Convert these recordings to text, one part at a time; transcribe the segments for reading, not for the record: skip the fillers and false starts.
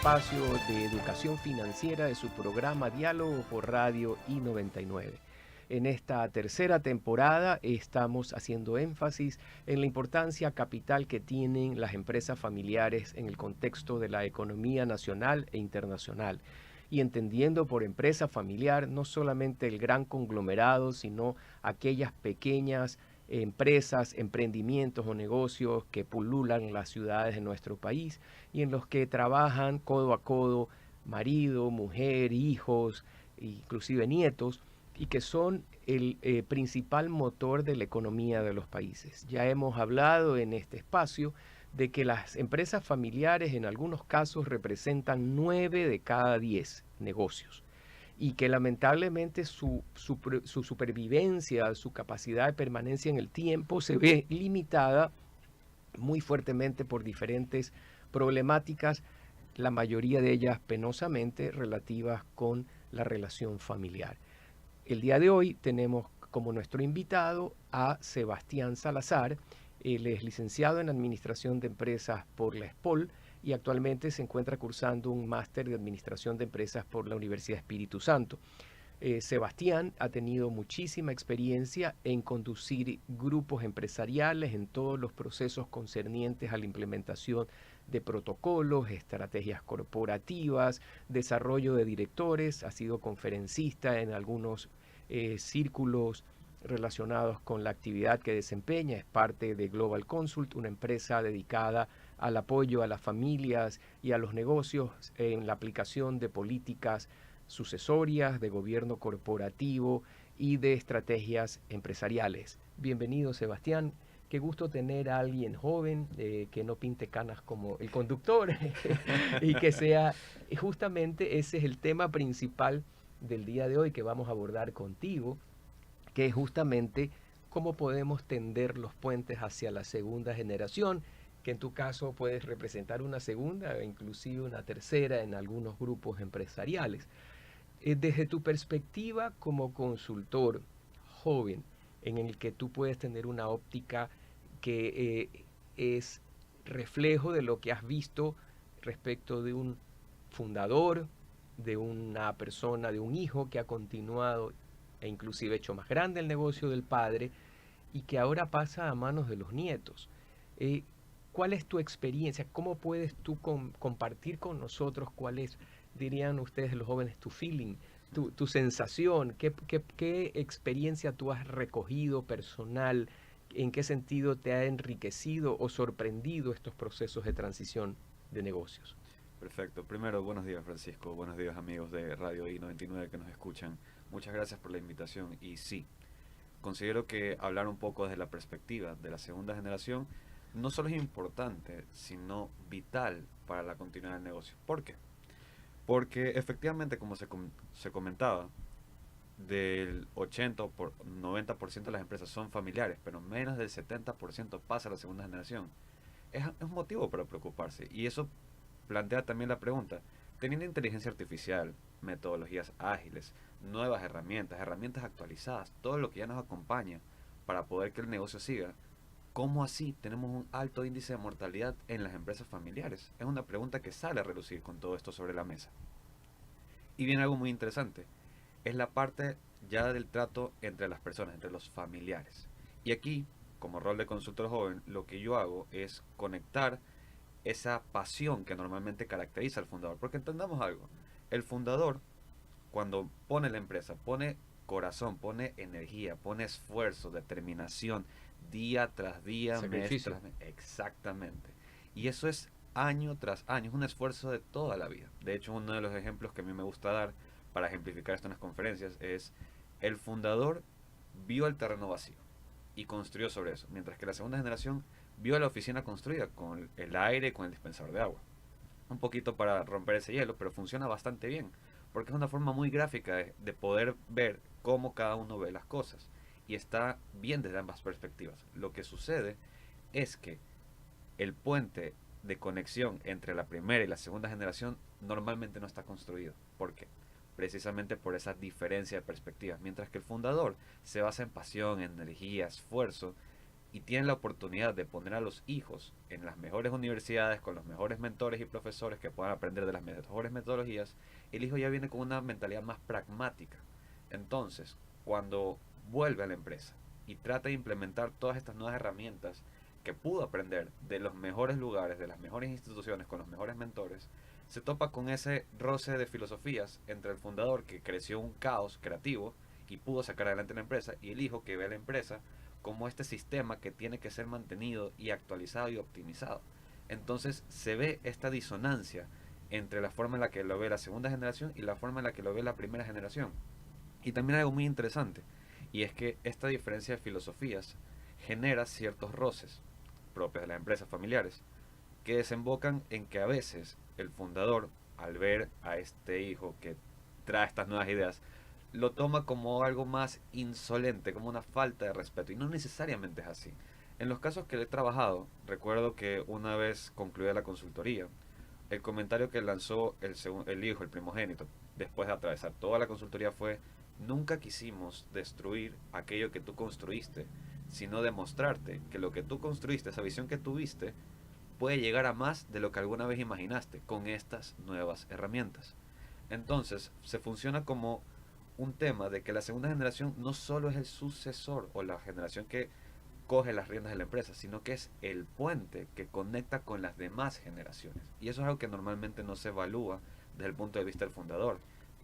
espacio de educación financiera de su programa Diálogo por Radio I-99. En esta tercera temporada estamos haciendo énfasis en la importancia capital que tienen las empresas familiares en el contexto de la economía nacional e internacional, y entendiendo por empresa familiar no solamente el gran conglomerado, sino aquellas pequeñas empresas, emprendimientos o negocios que pululan las ciudades de nuestro país y en los que trabajan codo a codo marido, mujer, hijos, inclusive nietos, y que son el principal motor de la economía de los países. Ya hemos hablado en este espacio de que las empresas familiares en algunos casos representan 9 de cada 10 negocios y que lamentablemente su supervivencia, su capacidad de permanencia en el tiempo se ve limitada muy fuertemente por diferentes problemáticas, la mayoría de ellas penosamente relativas con la relación familiar. El día de hoy tenemos como nuestro invitado a Sebastián Salazar. Él es licenciado en Administración de Empresas por la ESPOL y actualmente se encuentra cursando un máster de Administración de Empresas por la Universidad Espíritu Santo. Sebastián ha tenido muchísima experiencia en conducir grupos empresariales en todos los procesos concernientes a la implementación de protocolos, estrategias corporativas, desarrollo de directores, ha sido conferencista en algunos círculos relacionados con la actividad que desempeña, es parte de Global Consult, una empresa dedicada al apoyo a las familias y a los negocios en la aplicación de políticas sucesorias, de gobierno corporativo y de estrategias empresariales. Bienvenido, Sebastián. Qué gusto tener a alguien joven que no pinte canas como el conductor y que sea, justamente ese es el tema principal del día de hoy que vamos a abordar contigo, que es justamente cómo podemos tender los puentes hacia la segunda generación, que en tu caso puedes representar una segunda o inclusive una tercera en algunos grupos empresariales. Desde tu perspectiva como consultor joven, en el que tú puedes tener una óptica que es reflejo de lo que has visto respecto de un fundador, de una persona, de un hijo que ha continuado e inclusive hecho más grande el negocio del padre y que ahora pasa a manos de los nietos. Eh, ¿Cuál es tu experiencia? ¿Cómo puedes tú compartir con nosotros cuál es, dirían ustedes los jóvenes, tu feeling, tu sensación? ¿Qué experiencia tú has recogido personal? ¿En qué sentido te ha enriquecido o sorprendido estos procesos de transición de negocios? Perfecto. Primero, buenos días, Francisco. Buenos días, amigos de Radio I-99 que nos escuchan. Muchas gracias por la invitación. Y sí, considero que hablar un poco desde la perspectiva de la segunda generación no solo es importante, sino vital para la continuidad del negocio. ¿Por qué? Porque efectivamente, como se comentaba, del 80 o 90% de las empresas son familiares, pero menos del 70% pasa a la segunda generación. Es un motivo para preocuparse. Y eso plantea también la pregunta, teniendo inteligencia artificial, metodologías ágiles, nuevas herramientas, herramientas actualizadas, todo lo que ya nos acompaña para poder que el negocio siga, ¿cómo así tenemos un alto índice de mortalidad en las empresas familiares? Es una pregunta que sale a relucir con todo esto sobre la mesa. Y viene algo muy interesante, es la parte ya del trato entre las personas, entre los familiares. Y aquí, como rol de consultor joven, lo que yo hago es conectar esa pasión que normalmente caracteriza al fundador. Porque entendamos algo, el fundador cuando pone la empresa, pone corazón, pone energía, pone esfuerzo, determinación, día tras día, mes Sacrificio. tras mes, exactamente. Y eso es año tras año, es un esfuerzo de toda la vida. De hecho, uno de los ejemplos que a mí me gusta dar para ejemplificar esto en las conferencias es el fundador vio el terreno vacío y construyó sobre eso, mientras que la segunda generación vio la oficina construida con el aire y con el dispensador de agua. Un poquito para romper ese hielo, pero funciona bastante bien, porque es una forma muy gráfica de poder ver cómo cada uno ve las cosas, y está bien desde ambas perspectivas. Lo que sucede es que el puente de conexión entre la primera y la segunda generación normalmente no está construido. ¿Por qué? Precisamente por esa diferencia de perspectivas. Mientras que el fundador se basa en pasión, energía, esfuerzo, y tienen la oportunidad de poner a los hijos en las mejores universidades, con los mejores mentores y profesores que puedan aprender de las mejores metodologías, el hijo ya viene con una mentalidad más pragmática. Entonces, cuando vuelve a la empresa y trata de implementar todas estas nuevas herramientas que pudo aprender de los mejores lugares, de las mejores instituciones, con los mejores mentores, se topa con ese roce de filosofías entre el fundador, que creció un caos creativo y pudo sacar adelante la empresa, y el hijo, que ve a la empresa como este sistema que tiene que ser mantenido y actualizado y optimizado. Entonces se ve esta disonancia entre la forma en la que lo ve la segunda generación y la forma en la que lo ve la primera generación. Y también algo muy interesante, y es que esta diferencia de filosofías genera ciertos roces propios de las empresas familiares, que desembocan en que a veces el fundador, al ver a este hijo que trae estas nuevas ideas, lo toma como algo más insolente, como una falta de respeto, y no necesariamente es así. En los casos que he trabajado, recuerdo que una vez concluida la consultoría, el comentario que lanzó el hijo, el primogénito, después de atravesar toda la consultoría fue: nunca quisimos destruir aquello que tú construiste, sino demostrarte que lo que tú construiste, esa visión que tuviste, puede llegar a más de lo que alguna vez imaginaste con estas nuevas herramientas. Entonces, se funciona como un tema de que la segunda generación no solo es el sucesor o la generación que coge las riendas de la empresa, sino que es el puente que conecta con las demás generaciones. Y eso es algo que normalmente no se evalúa desde el punto de vista del fundador.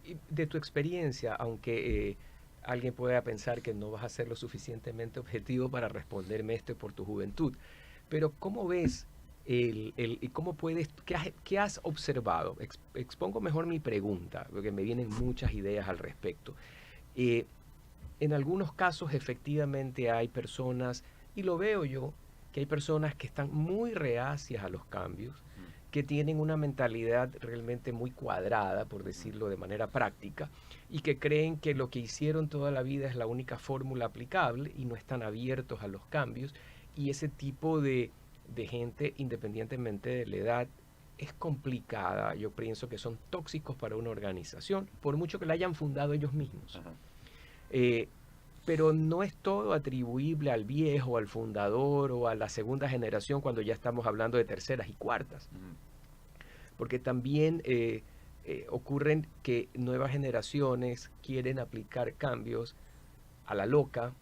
Y de tu experiencia, aunque alguien pueda pensar que no vas a ser lo suficientemente objetivo para responderme esto por tu juventud, pero ¿cómo ves y cómo puedes, qué has observado? Expongo mejor mi pregunta, porque me vienen muchas ideas al respecto. Eh, en algunos casos efectivamente hay personas, y lo veo yo, que hay personas que están muy reacias a los cambios, que tienen una mentalidad realmente muy cuadrada, por decirlo de manera práctica, y que creen que lo que hicieron toda la vida es la única fórmula aplicable y no están abiertos a los cambios. Y ese tipo de gente, independientemente de la edad, es complicada. Yo pienso que son tóxicos para una organización, por mucho que la hayan fundado ellos mismos. Ajá. Eh, pero no es todo atribuible al viejo, al fundador o a la segunda generación cuando ya estamos hablando de terceras y cuartas. Porque también ocurren que nuevas generaciones quieren aplicar cambios a la loca,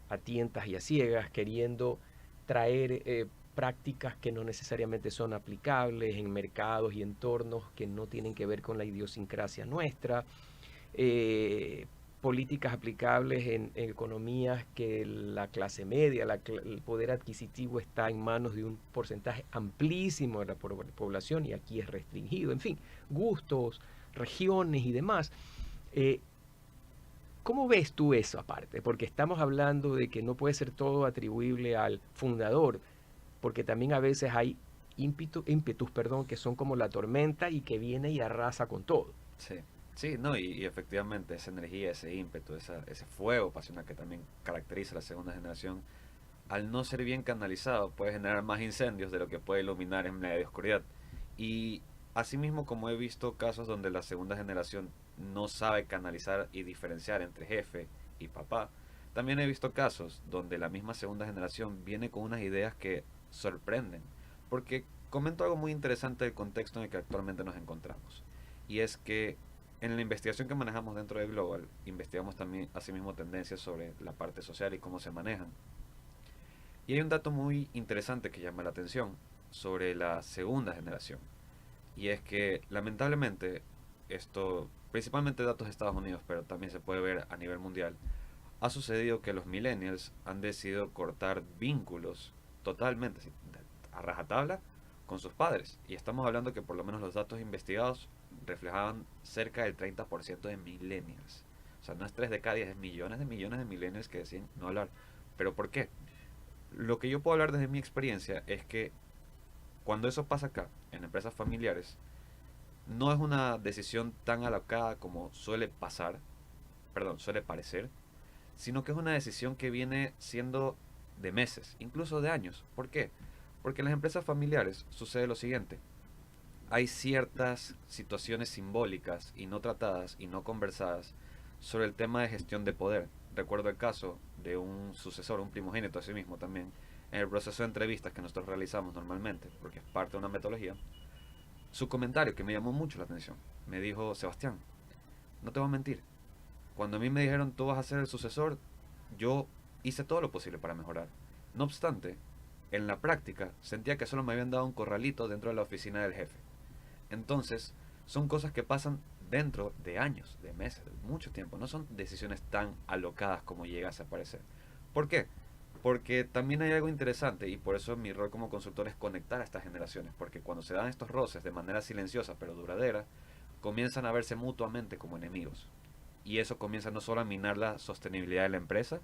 a tientas y a ciegas, queriendo traer prácticas que no necesariamente son aplicables en mercados y entornos que no tienen que ver con la idiosincrasia nuestra. Eh, Políticas aplicables en economías que la clase media, el poder adquisitivo está en manos de un porcentaje amplísimo de la población y aquí es restringido. En fin, gustos, regiones y demás. Eh, ¿Cómo ves tú eso aparte? Porque estamos hablando de que no puede ser todo atribuible al fundador, porque también a veces hay ímpetus, perdón, que son como la tormenta y que viene y arrasa con todo. Sí, sí, no, y efectivamente esa energía, ese ímpetu, ese fuego pasional que también caracteriza a la segunda generación, al no ser bien canalizado, puede generar más incendios de lo que puede iluminar en media oscuridad. Y asimismo, como he visto casos donde la segunda generación no sabe canalizar y diferenciar entre jefe y papá, también he visto casos donde la misma segunda generación viene con unas ideas que sorprenden. Porque comento algo muy interesante del contexto en el que actualmente nos encontramos. Y es que en la investigación que manejamos dentro de Global, investigamos también asimismo tendencias sobre la parte social y cómo se manejan. Y hay un dato muy interesante que llama la atención sobre la segunda generación. Y es que lamentablemente, esto, principalmente datos de Estados Unidos, pero también se puede ver a nivel mundial, ha sucedido que los millennials han decidido cortar vínculos totalmente, así, a rajatabla, con sus padres. Y estamos hablando que por lo menos los datos investigados reflejaban cerca del 30% de millennials. O sea, no es 3 de cada 10, es millones de millennials que deciden no hablar. ¿Pero por qué? Lo que yo puedo hablar desde mi experiencia es que cuando eso pasa acá, en empresas familiares, no es una decisión tan alocada como suele parecer, sino que es una decisión que viene siendo de meses, incluso de años. ¿Por qué? Porque en las empresas familiares sucede lo siguiente: hay ciertas situaciones simbólicas y no tratadas y no conversadas sobre el tema de gestión de poder. Recuerdo el caso de un sucesor, un primogénito así mismo también, en el proceso de entrevistas que nosotros realizamos normalmente, porque es parte de una metodología, su comentario que me llamó mucho la atención. Me dijo: Sebastián, no te voy a mentir, cuando a mí me dijeron tú vas a ser el sucesor, yo hice todo lo posible para mejorar. No obstante, en la práctica sentía que solo me habían dado un corralito dentro de la oficina del jefe. Entonces, son cosas que pasan dentro de años, de meses, de mucho tiempo. No son decisiones tan alocadas como llegase a parecer. ¿Por qué? Porque también hay algo interesante, y por eso mi rol como consultor es conectar a estas generaciones, porque cuando se dan estos roces de manera silenciosa pero duradera, comienzan a verse mutuamente como enemigos. Y eso comienza no solo a minar la sostenibilidad de la empresa,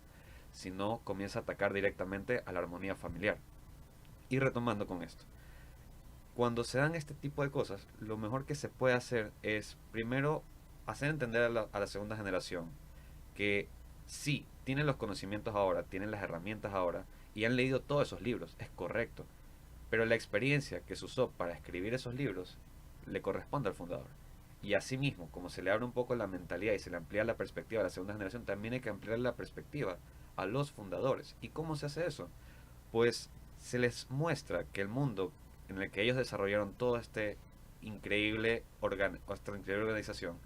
sino comienza a atacar directamente a la armonía familiar. Y retomando con esto, cuando se dan este tipo de cosas, lo mejor que se puede hacer es primero hacer entender a la segunda generación que sí, tienen los conocimientos ahora, tienen las herramientas ahora y han leído todos esos libros, es correcto, pero la experiencia que se usó para escribir esos libros le corresponde al fundador. Y asimismo, como se le abre un poco la mentalidad y se le amplía la perspectiva a la segunda generación, también hay que ampliar la perspectiva a los fundadores. ¿Y cómo se hace eso? Pues se les muestra que el mundo en el que ellos desarrollaron todo esta increíble organización,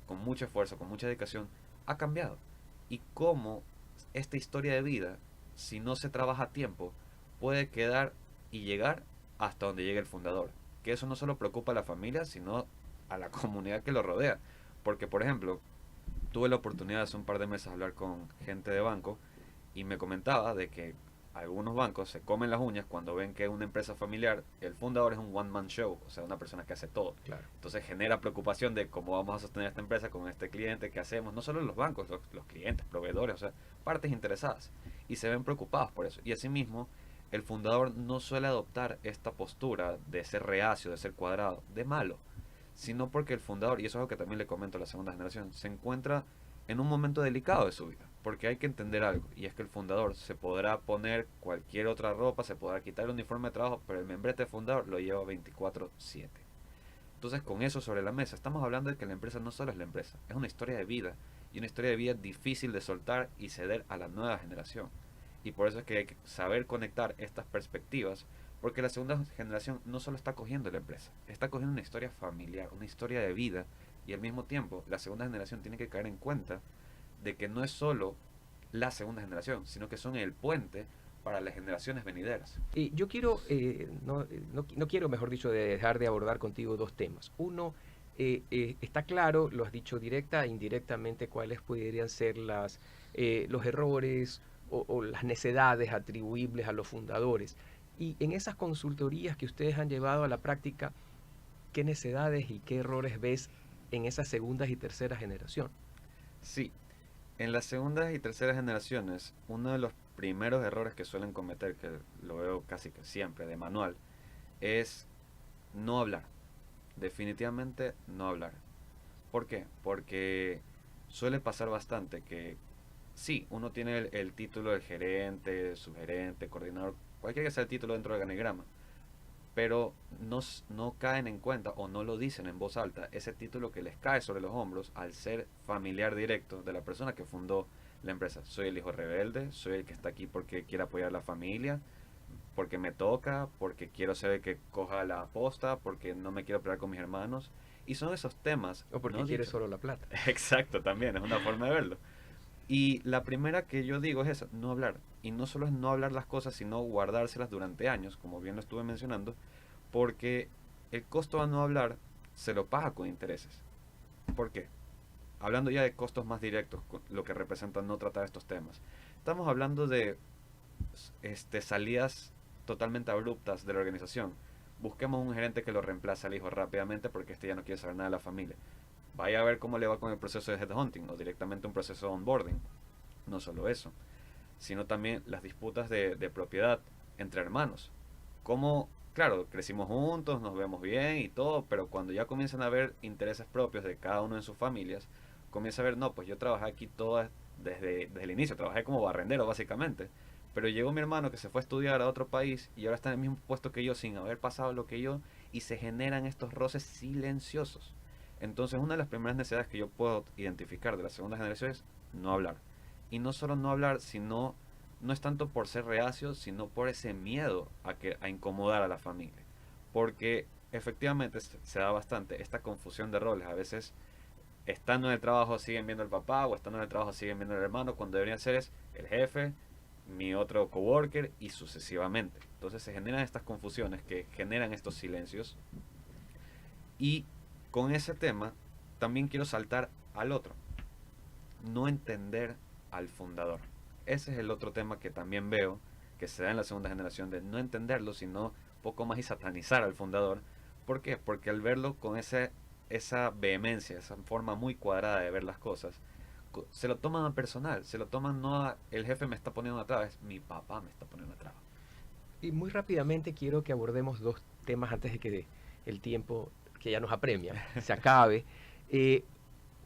con mucho esfuerzo, con mucha dedicación, ha cambiado. Y cómo esta historia de vida, si no se trabaja a tiempo, puede quedar y llegar hasta donde llegue el fundador. Que eso no solo preocupa a la familia, sino a la comunidad que lo rodea. Porque, por ejemplo, tuve la oportunidad hace un par de meses de hablar con gente de banco y me comentaba de que algunos bancos se comen las uñas cuando ven que una empresa familiar, el fundador es un one man show, o sea, una persona que hace todo. Claro. Entonces genera preocupación de cómo vamos a sostener esta empresa con este cliente, qué hacemos, no solo los bancos, los clientes, proveedores, o sea, partes interesadas. Y se ven preocupados por eso. Y asimismo, el fundador no suele adoptar esta postura de ser reacio, de ser cuadrado, de malo, sino porque el fundador, y eso es algo que también le comento a la segunda generación, se encuentra en un momento delicado de su vida, porque hay que entender algo, y es que el fundador se podrá poner cualquier otra ropa, se podrá quitar el uniforme de trabajo, pero el membrete fundador lo lleva 24/7. Entonces, con eso sobre la mesa, estamos hablando de que la empresa no solo es la empresa, es una historia de vida, y una historia de vida difícil de soltar y ceder a la nueva generación. Y por eso es que hay que saber conectar estas perspectivas, porque la segunda generación no solo está cogiendo la empresa, está cogiendo una historia familiar, una historia de vida, y al mismo tiempo la segunda generación tiene que caer en cuenta de que no es solo la segunda generación, sino que son el puente para las generaciones venideras. Y yo quiero, no quiero, mejor dicho, dejar de abordar contigo dos temas. Uno, está claro, lo has dicho directa e indirectamente, cuáles podrían ser los errores o las necedades atribuibles a los fundadores. Y en esas consultorías que ustedes han llevado a la práctica, ¿qué necedades y qué errores ves en esas segundas y terceras generación? Sí, en las segundas y terceras generaciones, uno de los primeros errores que suelen cometer, que lo veo casi que siempre de manual, es no hablar. Definitivamente no hablar. ¿Por qué? Porque suele pasar bastante que sí, uno tiene el título de gerente, subgerente, coordinador, cualquier que sea el título dentro del organigrama, pero no caen en cuenta o no lo dicen en voz alta ese título que les cae sobre los hombros al ser familiar directo de la persona que fundó la empresa. Soy el hijo rebelde, soy el que está aquí porque quiere apoyar a la familia, porque me toca, porque quiero ser el que coja la posta, porque no me quiero pelear con mis hermanos. Y son esos temas. O porque no quiere dichos. solo la plata. Exacto, también es una forma de verlo. Y la primera que yo digo es esa, no hablar. Y no solo es no hablar las cosas, sino guardárselas durante años, como bien lo estuve mencionando, porque el costo a no hablar se lo paga con intereses. ¿Por qué? Hablando ya de costos más directos, lo que representa no tratar estos temas. Estamos hablando de salidas totalmente abruptas de la organización. Busquemos un gerente que lo reemplace al hijo rápidamente porque este ya no quiere saber nada de la familia. Vaya a ver cómo le va con el proceso de headhunting o directamente un proceso de onboarding. No solo eso, sino también las disputas de propiedad entre hermanos. Como, claro, crecimos juntos, nos vemos bien y todo, pero cuando ya comienzan a haber intereses propios de cada uno en sus familias, comienza a ver, no, pues yo trabajé aquí todo desde el inicio, trabajé como barrendero básicamente, pero llegó mi hermano que se fue a estudiar a otro país y ahora está en el mismo puesto que yo sin haber pasado lo que yo, y se generan estos roces silenciosos. Entonces, una de las primeras necesidades que yo puedo identificar de la segunda generación es no hablar. Y no solo no hablar, sino no es tanto por ser reacio, sino por ese miedo a incomodar a la familia. Porque efectivamente se da bastante esta confusión de roles. A veces, estando en el trabajo siguen viendo al papá, o estando en el trabajo siguen viendo al hermano, cuando deberían ser es el jefe, mi otro coworker, y sucesivamente. Entonces se generan estas confusiones que generan estos silencios. Y con ese tema también quiero saltar al otro: no entender al fundador. Ese es el otro tema que también veo que se da en la segunda generación, de no entenderlo, sino poco más y satanizar al fundador. ¿Por qué? Porque al verlo con esa vehemencia, esa forma muy cuadrada de ver las cosas, se lo toman a personal, se lo toman no a el jefe me está poniendo una traba, es mi papá me está poniendo una traba. Y muy rápidamente quiero que abordemos dos temas antes de que el tiempo que ya nos apremia se acabe.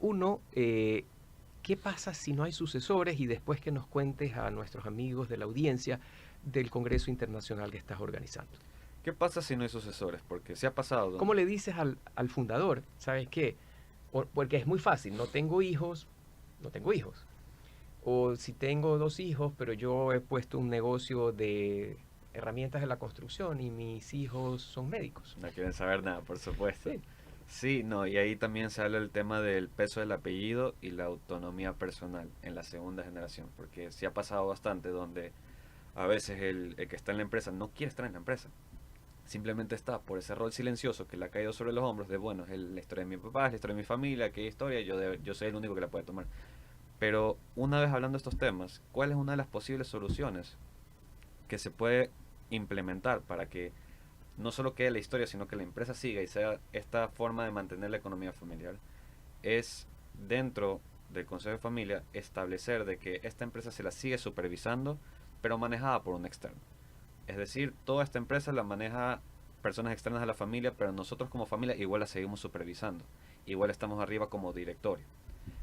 Uno, ¿qué pasa si no hay sucesores? Y después que nos cuentes a nuestros amigos de la audiencia del Congreso Internacional que estás organizando. ¿Qué pasa si no hay sucesores? Porque se ha pasado. ¿Cómo le dices al fundador? ¿Sabes qué? Porque es muy fácil, no tengo hijos. O si tengo 2 hijos, pero yo he puesto un negocio de herramientas de la construcción y mis hijos son médicos. No quieren saber nada, por supuesto. Sí. Sí, no, y ahí también se habla el tema del peso del apellido y la autonomía personal en la segunda generación, porque sí ha pasado bastante donde a veces el que está en la empresa no quiere estar en la empresa. Simplemente está por ese rol silencioso que le ha caído sobre los hombros de, bueno, es la historia de mi papá, es la historia de mi familia, qué historia, yo soy el único que la puede tomar. Pero una vez hablando de estos temas, ¿cuál es una de las posibles soluciones que se puede implementar para que no solo quede la historia, sino que la empresa siga y sea esta forma de mantener la economía familiar? Es dentro del Consejo de Familia establecer de que esta empresa se la sigue supervisando, pero manejada por un externo. Es decir, toda esta empresa la maneja personas externas a la familia, pero nosotros como familia igual la seguimos supervisando. Igual estamos arriba como directorio.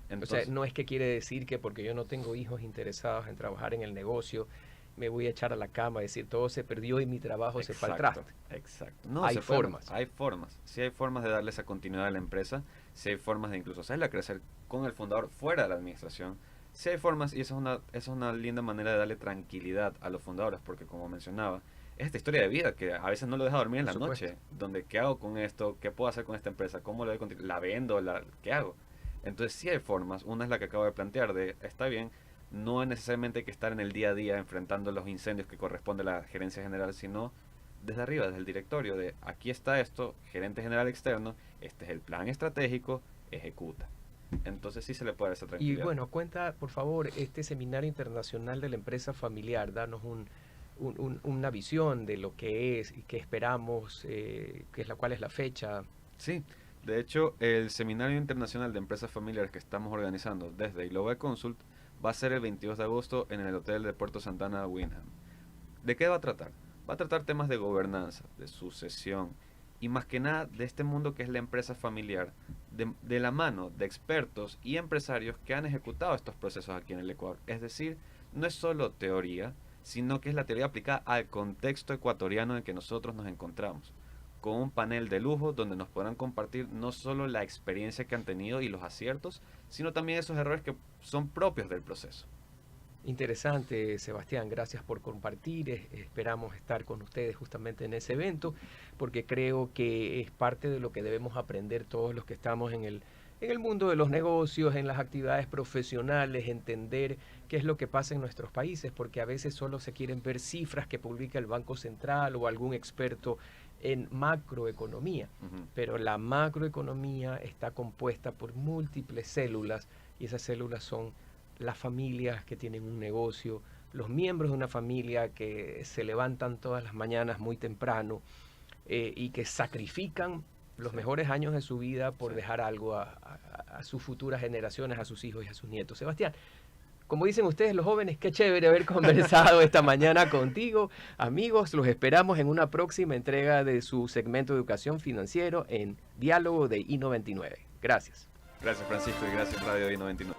Entonces, o sea, no es que quiere decir que porque yo no tengo hijos interesados en trabajar en el negocio, me voy a echar a la cama y decir todo se perdió y mi trabajo se fue al traste. Exacto. No, hay formas. Hay formas. Sí hay formas de darle esa continuidad a la empresa. Sí hay formas de incluso hacerla crecer con el fundador fuera de la administración. Sí hay formas, y esa es una linda manera de darle tranquilidad a los fundadores, porque como mencionaba, es esta historia de vida que a veces no lo deja dormir en la noche, donde ¿qué hago con esto? ¿Qué puedo hacer con esta empresa? ¿Cómo le doy continuidad? ¿La vendo? ¿Qué hago? Entonces sí hay formas. Una es la que acabo de plantear, de está bien, no es necesariamente hay que estar en el día a día enfrentando los incendios que corresponde a la gerencia general, sino desde arriba, desde el directorio, de aquí está esto, gerente general externo, este es el plan estratégico, ejecuta. Entonces sí se le puede dar esa tranquilidad. Y bueno, cuenta por favor este seminario internacional de la empresa familiar, danos una visión de lo que es y qué esperamos, cuál es la fecha. Sí, de hecho el seminario internacional de empresas familiares que estamos organizando desde Global Consult va a ser el 22 de agosto en el hotel de Puerto Santana, Wyndham. ¿De qué va a tratar? Va a tratar temas de gobernanza, de sucesión, y más que nada de este mundo que es la empresa familiar, de la mano de expertos y empresarios que han ejecutado estos procesos aquí en el Ecuador. Es decir, no es solo teoría, sino que es la teoría aplicada al contexto ecuatoriano en el que nosotros nos encontramos, con un panel de lujo donde nos podrán compartir no solo la experiencia que han tenido y los aciertos, sino también esos errores que son propios del proceso. Interesante, Sebastián, gracias por compartir. Esperamos estar con ustedes justamente en ese evento, porque creo que es parte de lo que debemos aprender todos los que estamos en el mundo de los negocios, en las actividades profesionales, entender qué es lo que pasa en nuestros países, porque a veces solo se quieren ver cifras que publica el Banco Central o algún experto en macroeconomía, pero la macroeconomía está compuesta por múltiples células, y esas células son las familias que tienen un negocio, los miembros de una familia que se levantan todas las mañanas muy temprano y que sacrifican los mejores años de su vida por dejar algo a sus futuras generaciones, a sus hijos y a sus nietos. Sebastián, como dicen ustedes los jóvenes, qué chévere haber conversado esta mañana contigo. Amigos, los esperamos en una próxima entrega de su segmento de educación financiero en Diálogo de I99. Gracias. Gracias, Francisco, y gracias Radio I99.